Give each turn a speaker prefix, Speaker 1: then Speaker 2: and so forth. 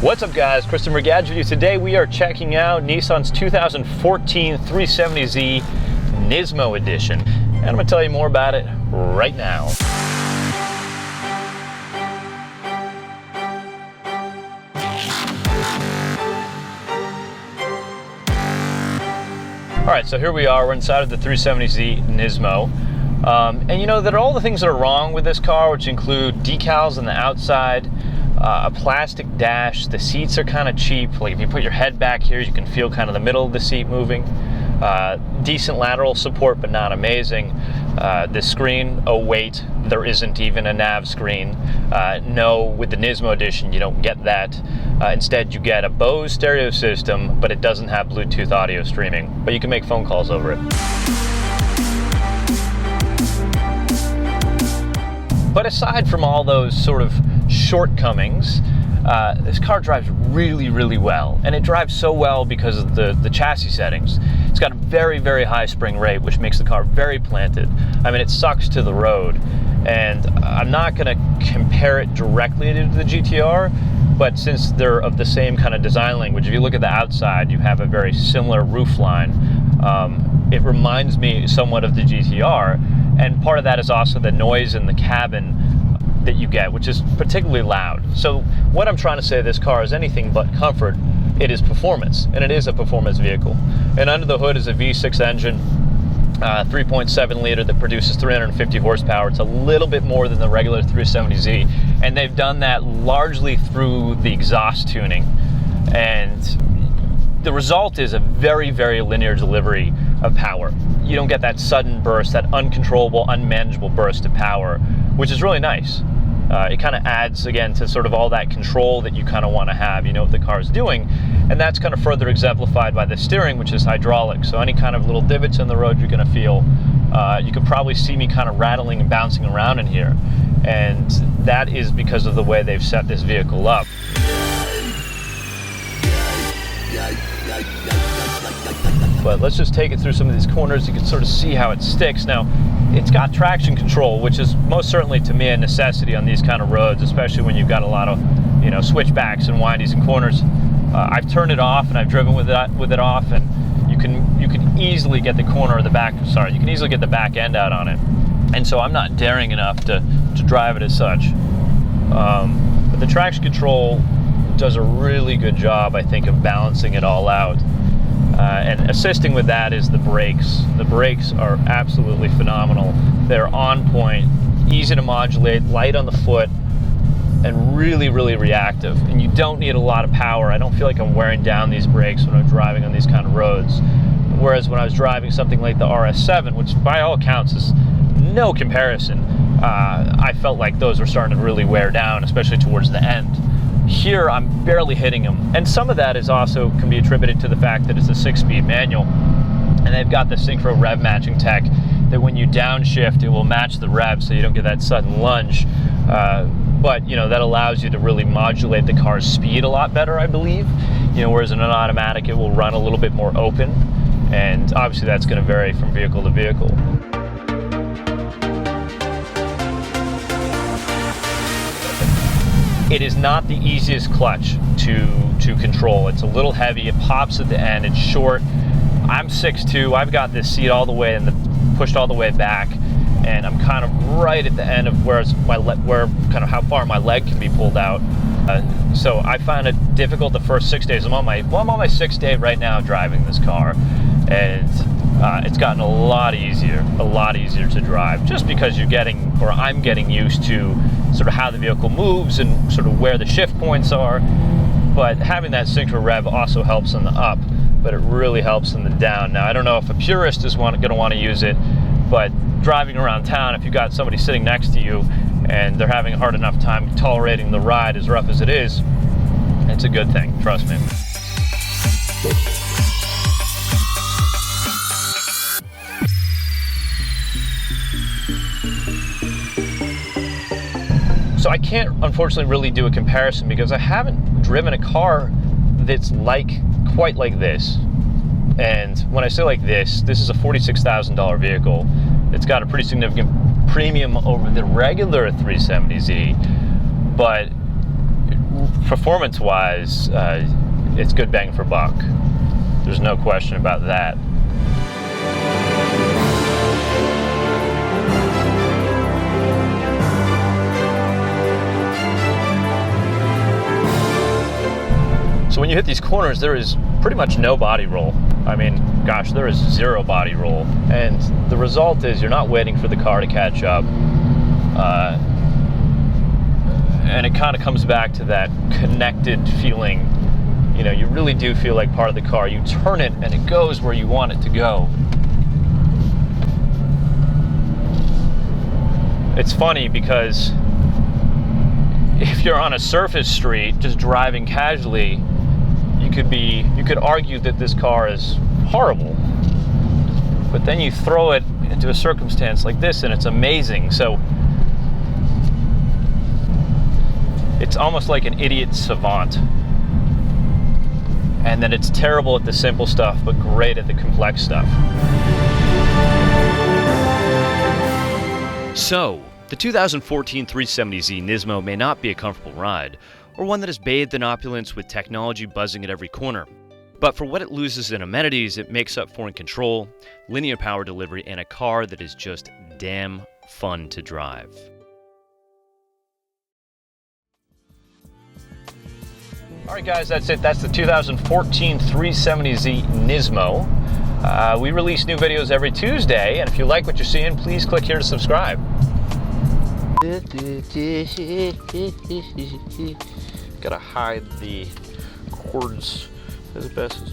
Speaker 1: What's up guys, Christopher Gadget. Today we are checking out Nissan's 2014 370z Nismo edition. And I'm going to tell you more about it right now. Alright, so here we are, we're inside of the 370z Nismo. And you know, there are all the things that are wrong with this car, which include decals on the outside, a plastic dash, the seats are kind of cheap. Like if you put your head back here, you can feel kind of the middle of the seat moving. Decent lateral support, but not amazing. The screen, oh wait, there isn't even a nav screen. No, with the Nismo edition, you don't get that. Instead, you get a Bose stereo system, but it doesn't have Bluetooth audio streaming, but you can make phone calls over it. But aside from all those sort of shortcomings, this car drives really, really well. And it drives so well because of the chassis settings. It's got a very, very high spring rate, which makes the car very planted. I mean, it sucks to the road. And I'm not going to compare it directly to the GTR, but since they're of the same kind of design language, if you look at the outside, you have a very similar roofline. It reminds me somewhat of the GTR. And part of that is also the noise in the cabin that you get, which is particularly loud. So what I'm trying to say, this car is anything but comfort. It is performance, and it is a performance vehicle. And under the hood is a V6 engine, 3.7 liter that produces 350 horsepower. It's a little bit more than the regular 370Z, and they've done that largely through the exhaust tuning. And the result is a very, very linear delivery of power. You don't get that sudden burst, that uncontrollable, unmanageable burst of power, which is really nice. It kind of adds, again, to sort of all that control that you kind of want to have. You know what the car is doing, and that's kind of further exemplified by the steering, which is hydraulic. So any kind of little divots in the road you're going to feel. You can probably see me kind of rattling and bouncing around in here, and that is because of the way they've set this vehicle up. But let's just take it through some of these corners. You can sort of see how it sticks. Now, it's got traction control, which is most certainly to me a necessity on these kind of roads, especially when you've got a lot of, you know, switchbacks and windies and corners. I've turned it off and I've driven with it off, and you can easily get the corner of the back. Sorry, you can easily get the back end out on it. And so I'm not daring enough to drive it as such. But the traction control does a really good job, I think, of balancing it all out. And assisting with that is the brakes. The brakes are absolutely phenomenal. They're on point, easy to modulate, light on the foot, and really, really reactive. And you don't need a lot of power. I don't feel like I'm wearing down these brakes when I'm driving on these kind of roads. Whereas when I was driving something like the RS7, which by all accounts is no comparison, I felt like those were starting to really wear down, especially towards the end. Here, I'm barely hitting them. And some of that is also can be attributed to the fact that it's a 6-speed manual. And they've got the synchro rev matching tech that when you downshift, it will match the rev so you don't get that sudden lunge. But, you know, that allows you to really modulate the car's speed a lot better, I believe. You know, whereas in an automatic, it will run a little bit more open. And obviously that's going to vary from vehicle to vehicle. It is not the easiest clutch to control. It's a little heavy, it pops at the end, it's short. I'm 6'2", I've got this seat all the way pushed all the way back, and I'm kind of right at the end of where kind of how far my leg can be pulled out. So I find it difficult the first 6 days. I'm on my 6th day right now driving this car, and it's gotten a lot easier to drive, just because I'm getting used to sort of how the vehicle moves and sort of where the shift points are. But having that synchro rev also helps in the up, but it really helps in the down. Now, I don't know if a purist is going to want to use it, but driving around town, if you've got somebody sitting next to you and they're having a hard enough time tolerating the ride, as rough as it is, it's a good thing, trust me. So I can't, unfortunately, really do a comparison because I haven't driven a car that's quite like this. And when I say like this is a $46,000 vehicle. It's got a pretty significant premium over the regular 370Z. But performance-wise, it's good bang for buck. There's no question about that. So when you hit these corners, there is pretty much no body roll. I mean, gosh, there is zero body roll. And the result is you're not waiting for the car to catch up. And it kind of comes back to that connected feeling. You know, you really do feel like part of the car. You turn it and it goes where you want it to go. It's funny because if you're on a surface street just driving casually, you could argue that this car is horrible. But then you throw it into a circumstance like this and it's amazing. So it's almost like an idiot savant. And then it's terrible at the simple stuff, but great at the complex stuff.
Speaker 2: So, the 2014 370z Nismo may not be a comfortable ride, or one that is bathed in opulence with technology buzzing at every corner. But for what it loses in amenities, it makes up for in control, linear power delivery, and a car that is just damn fun to drive.
Speaker 1: All right, guys, that's it. That's the 2014 370z Nismo. We release new videos every Tuesday, and if you like what you're seeing, please click here to subscribe. Gotta hide the cords as best as